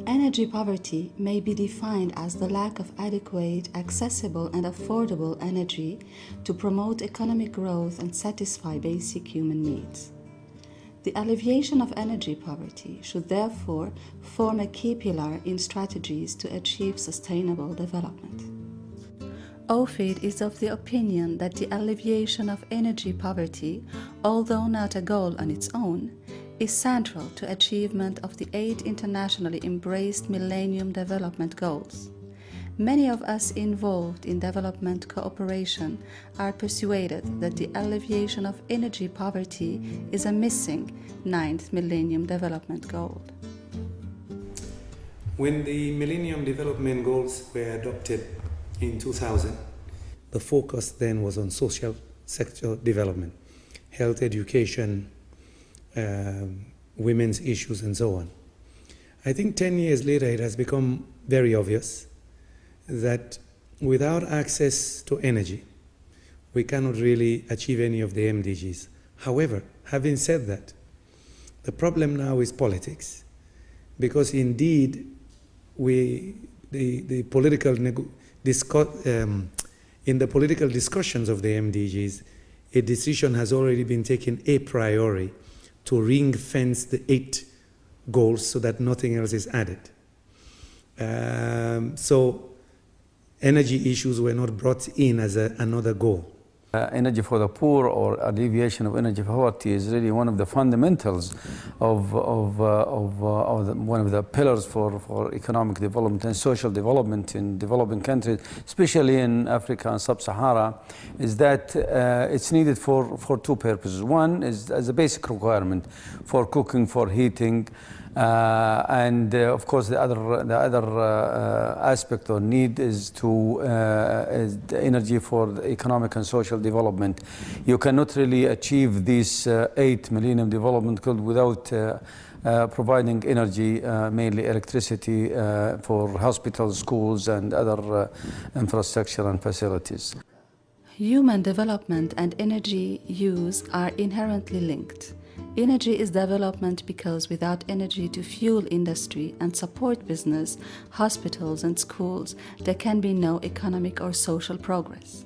Energy poverty may be defined as the lack of adequate, accessible, and affordable energy to promote economic growth and satisfy basic human needs. The alleviation of energy poverty should therefore form a key pillar in strategies to achieve sustainable development. OFID is of the opinion that the alleviation of energy poverty, although not a goal on its own, is central to achievement of the 8 internationally embraced Millennium Development Goals. Many of us involved in development cooperation are persuaded that the alleviation of energy poverty is a missing 9th Millennium Development Goal. When the Millennium Development Goals were adopted in 2000, the focus then was on social sector development, health, education, women's issues, and so on. I think 10 years later it has become very obvious that without access to energy, we cannot really achieve any of the MDGs. However, having said that, the problem now is politics, because indeed in the political discussions of the MDGs, a decision has already been taken a priori to ring-fence the 8 goals so that nothing else is added. So energy issues were not brought in as another goal. Energy for the poor, or alleviation of energy poverty, is really one of the fundamentals of one of the pillars for economic development and social development in developing countries, especially in Africa and Sub-Sahara, is that it's needed for 2 purposes. One is as a basic requirement for cooking, for heating, and of course the other aspect or need is the energy for the economic and social development. You cannot really achieve these 8 Millennium Development Goals without providing energy, mainly electricity, for hospitals, schools, and other infrastructure and facilities. Human development and energy use are inherently linked. Energy is development because without energy to fuel industry and support business, hospitals, and schools, there can be no economic or social progress.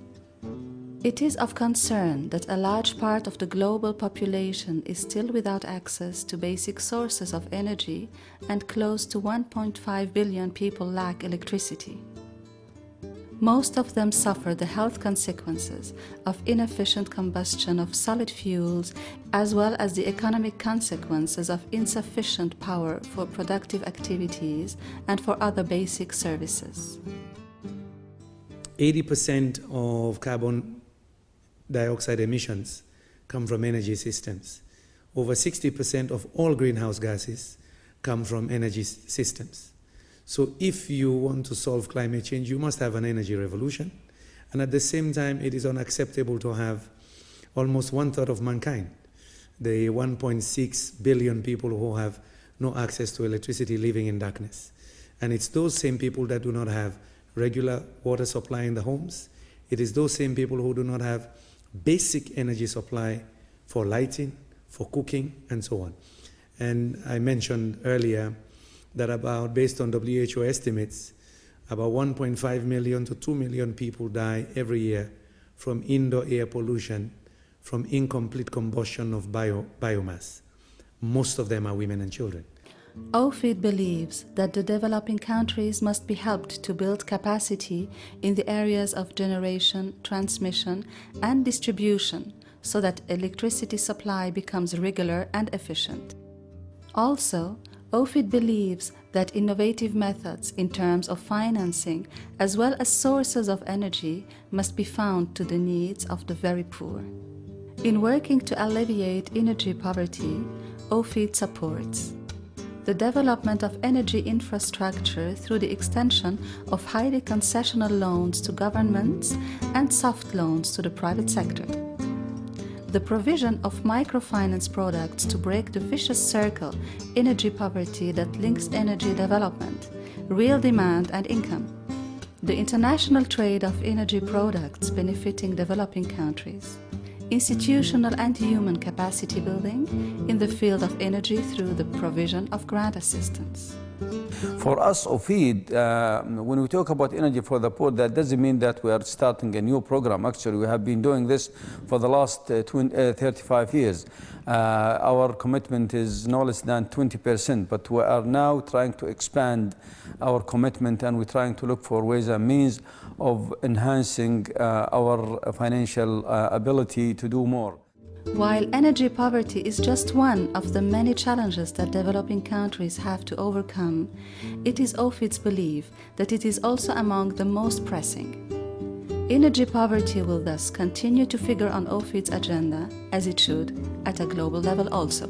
It is of concern that a large part of the global population is still without access to basic sources of energy, and close to 1.5 billion people lack electricity. Most of them suffer the health consequences of inefficient combustion of solid fuels, as well as the economic consequences of insufficient power for productive activities and for other basic services. 80% of carbon dioxide emissions come from energy systems. Over 60% of all greenhouse gases come from energy systems. So if you want to solve climate change, you must have an energy revolution. And at the same time, it is unacceptable to have almost 1/3 of mankind, the 1.6 billion people who have no access to electricity, living in darkness. And it's those same people that do not have regular water supply in the homes. It is those same people who do not have basic energy supply for lighting, for cooking, and so on. And I mentioned earlier that based on WHO estimates, about 1.5 million to 2 million people die every year from indoor air pollution, from incomplete combustion of biomass. Most of them are women and children. OFID believes that the developing countries must be helped to build capacity in the areas of generation, transmission, and distribution so that electricity supply becomes regular and efficient. Also, OFID believes that innovative methods in terms of financing as well as sources of energy must be found to the needs of the very poor. In working to alleviate energy poverty, OFID supports the development of energy infrastructure through the extension of highly concessional loans to governments and soft loans to the private sector, the provision of microfinance products to break the vicious circle energy poverty that links energy development, real demand and income, the international trade of energy products benefiting developing countries, institutional and human capacity building in the field of energy through the provision of grant assistance. For us, OFID, when we talk about energy for the poor, that doesn't mean that we are starting a new program. Actually, we have been doing this for the last 35 years. Our commitment is no less than 20%, but we are now trying to expand our commitment, and we're trying to look for ways and means of enhancing our financial ability to do more. While energy poverty is just one of the many challenges that developing countries have to overcome, it is OFID's belief that it is also among the most pressing. Energy poverty will thus continue to figure on OFID's agenda, as it should, at a global level also.